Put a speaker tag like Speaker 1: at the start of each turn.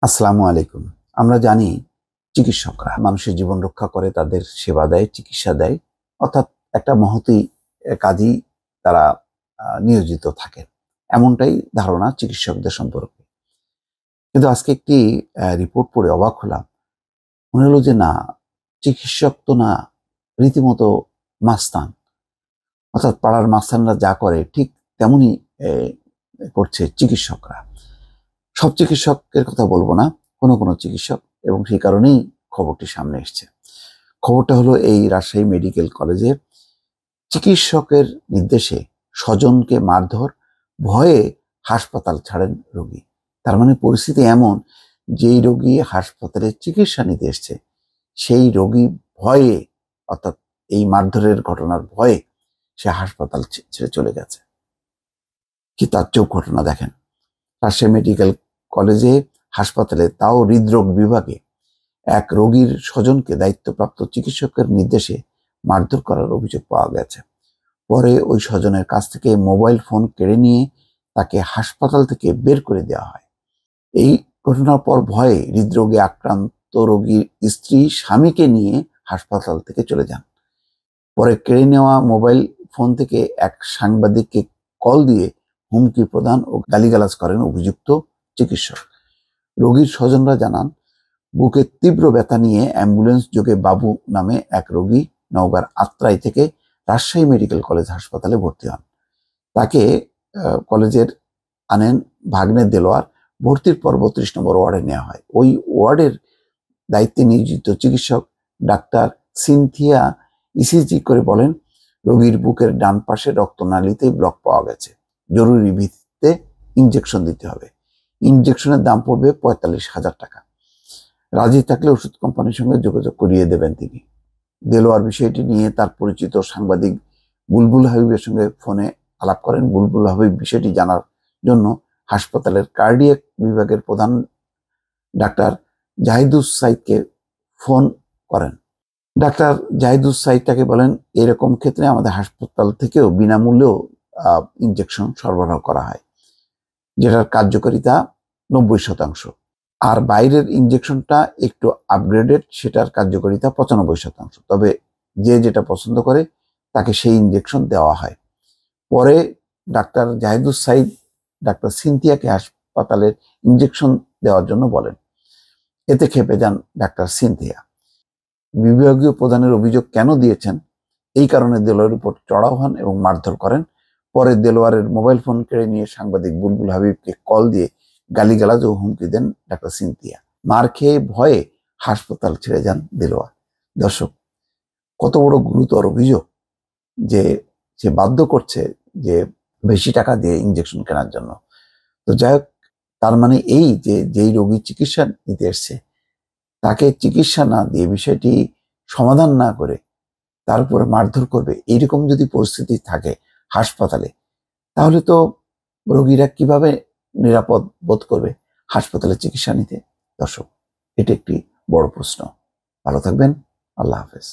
Speaker 1: আসসালামু আলাইকুম। আমরা জানি চিকিৎসকরা মানুষের জীবন রক্ষা করে, তাদের সেবা দেয়, চিকিৎসা দেয়। অর্থাৎ একটা মহতী কাজেই তারা নিয়োজিত থাকেন। এমনটাই ধারণা চিকিৎসকদের সম্পর্কে। কিন্তু আজকে একটি রিপোর্ট পড়ে অবাক হলাম। মনে হলো যে না, চিকিৎসক তো না, রীতিমতো মাস্তান। অর্থাৎ পাড়ার মাস্তানরা যা করে ঠিক তেমনই করছে চিকিৎসকরা। সব চিকিৎসকের কথা বলবো না, কোনো কোনো চিকিৎসক, এবং সেই কারণেই খবরটি সামনে এসছে। খবরটা হলো এই রাজশাহী মেডিকেল কলেজে চিকিৎসকের নির্দেশে স্বজনকে মারধর, ভয়ে হাসপাতাল ছাড়েন রোগী। তার মানে পরিস্থিতি এমন, যেই রোগী হাসপাতালে চিকিৎসা নিতে এসছে সেই রোগী ভয়ে, অর্থাৎ এই মারধরের ঘটনার ভয়ে সে হাসপাতাল ছেড়ে চলে গেছে। কি তাজ্জব ঘটনা দেখেন! রাজশাহী মেডিকেল কলেজে হাসপাতালে, তাও হৃদরোগ বিভাগে, এক রোগীর স্বজনকে দায়িত্বপ্রাপ্ত চিকিৎসকের নির্দেশে মারধর করার অভিযোগ পাওয়া গেছে। পরে ওই স্বজনের কাছ থেকে মোবাইল ফোন কেড়ে নিয়ে তাকে হাসপাতাল থেকে বের করে দেওয়া হয়। এই ঘটনার পর ভয়ে হৃদরোগে আক্রান্ত রোগীর স্ত্রী স্বামীকে নিয়ে হাসপাতাল থেকে চলে যান। পরে কেড়ে নেওয়া মোবাইল ফোন থেকে এক সাংবাদিককে কল দিয়ে হুমকি প্রদান ও গালিগালাজ করেন অভিযুক্ত চিকিৎসক। রোগীর স্বজনরা জানান, বুকে তীব্র ব্যথা নিয়ে অ্যাম্বুলেন্স যোগে বাবু নামে এক রোগী নওগাঁর আত্রাই থেকে রাজশাহী মেডিকেল কলেজ হাসপাতালে ভর্তি হন। তাকে কলেজের আনেন ভাগ্নে দেলোয়ার। ভর্তির পর 32 নম্বর ওয়ার্ডে নেওয়া হয়। ওই ওয়ার্ডের দায়িত্বে নিয়োজিত চিকিৎসক ডাক্তার সিনথিয়া ইসিজি করে বলেন, রোগীর বুকের ডান পাশে রক্তনালীতে ব্লক পাওয়া গেছে, জরুরি ভিত্তিতে ইনজেকশন দিতে হবে। ইনজেকশনের দাম পড়বে 45,000 টাকা। রাজি থাকলে ওষুধ কোম্পানির সঙ্গে যোগাযোগ করিয়ে দেবেন তিনি। দেলোয়ার বিষয়টি নিয়ে তার পরিচিত সাংবাদিক বুলবুল হাবিবের সঙ্গে ফোনে আলাপ করেন। বুলবুল হাবিব বিষয়টি জানার জন্য হাসপাতালের কার্ডিয়াক বিভাগের প্রধান ডাক্তার জাহিদুস সাইদকে ফোন করেন। ডাক্তার জাহিদুস সাইদ তাকে বলেন, এরকম ক্ষেত্রে আমাদের হাসপাতাল থেকেও বিনামূল্যেও ইনজেকশন সরবরাহ করা হয়, যেটার কার্যকারিতা 90%। আর বাইরের ইনজেকশনটা একটু আপগ্রেডেড, সেটার কার্যকারিতা 95%। তবে যে যেটা পছন্দ করে তাকে সেই ইনজেকশন দেওয়া হয়। পরে ডাক্তার জাহিদুস সাইদ ডাক্তার সিনথিয়াকে হাসপাতালের ইনজেকশন দেওয়ার জন্য বলেন। এতে ক্ষেপে যান ডাক্তার সিনথিয়া। বিভাগীয় প্রধানের অভিযোগ কেন দিয়েছেন, এই কারণে দেলোয়ারের উপর চড়াও হন এবং মারধর করেন। পরে দেলোয়ারের মোবাইল ফোন কেড়ে নিয়ে সাংবাদিক বুলবুল হাবিবকে কল দিয়ে গালিগালাজ ও হুমকি দেন ডাক্তার সিনথিয়া। মার খেয়ে ভয়ে হাসপাতাল ছেড়ে যান দেলোয়ার। দর্শক, কত বড় গুরুতর অভিযোগ যে সে বাধ্য করছে যে বেশি টাকা দিয়ে ইনজেকশন কেনার জন্য। তো যাই হোক, তার মানে এই যে যেই রোগী চিকিৎসা নিতে এসছে তাকে চিকিৎসা না দিয়ে, বিষয়টি সমাধান না করে তার উপরে মারধর করবে, এইরকম যদি পরিস্থিতি থাকে হাসপাতালে, তাহলে তো রোগীরা কিভাবে নিরাপদ বোধ করবে হাসপাতালে চিকিৎসা নিতে? দর্শক, এটি একটি বড় প্রশ্ন। ভালো থাকবেন। আল্লাহ হাফেজ।